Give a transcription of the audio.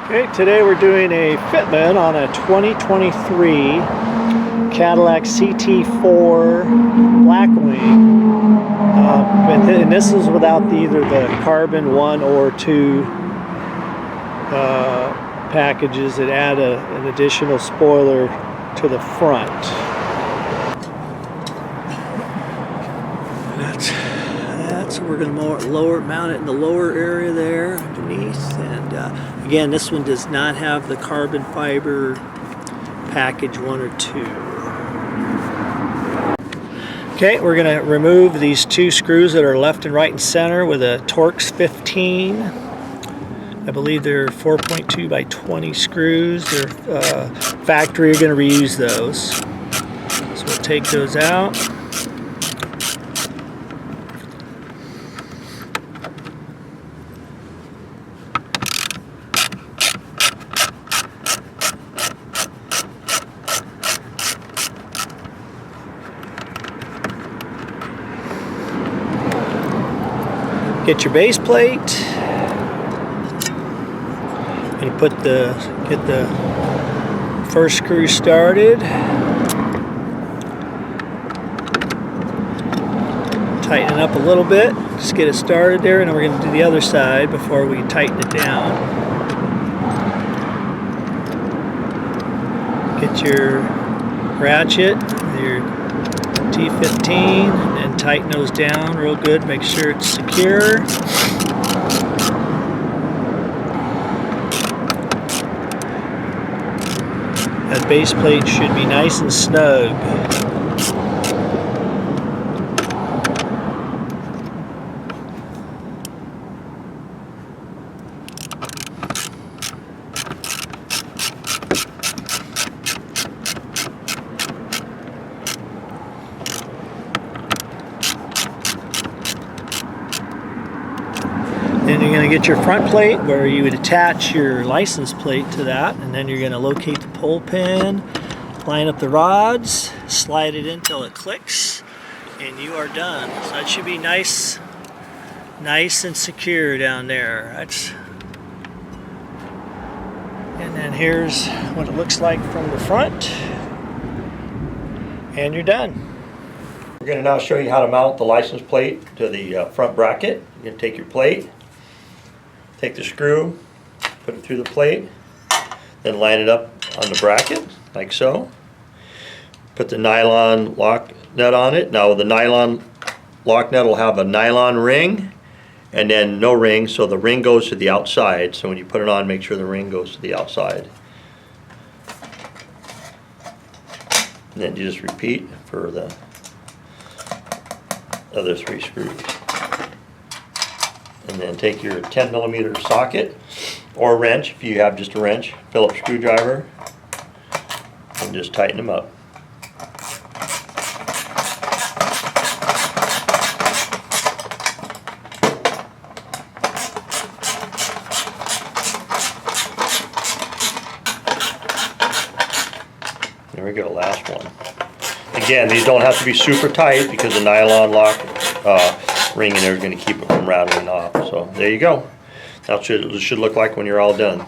Okay, today we're doing a fitment on a 2023 Cadillac CT4 Blackwing. And this is without either the carbon 1 or 2 packages that add an additional spoiler to the front. So we're going to mount it in the lower area there underneath, and again, this one does not have the carbon fiber package 1 or 2. Okay, we're going to remove these 2 screws that are left and right and center with a Torx 15. I believe they're 4.2 by 20 screws. They're factory. You're going to reuse those. So we'll take those out. Get your base plate, and get the first screw started. Tighten it up a little bit, just get it started there, and then we're going to do the other side before we tighten it down. Get your ratchet, your T15, and tighten those down real good, make sure it's secure. That base plate should be nice and snug. Then you're going to get your front plate where you would attach your license plate to that, and then you're going to locate the pull pin, line up the rods, slide it in until it clicks, and you are done. So that should be nice and secure down there. And then here's what it looks like from the front, and you're done. We're going to now show you how to mount the license plate to the front bracket. You're going to take your plate, take the screw, put it through the plate, then line it up on the bracket like so. Put the nylon lock nut on it. Now the nylon lock nut will have a nylon ring and then no ring, so the ring goes to the outside. So when you put it on, make sure the ring goes to the outside. And then you just repeat for the other 3 screws. And then take your 10mm socket or wrench, if you have just a wrench, Phillips screwdriver, and just tighten them up. There we go, last one. Again, these don't have to be super tight because the nylon lock ring in there is going to keep it from rattling off. So there you go. That's what it should look like when you're all done.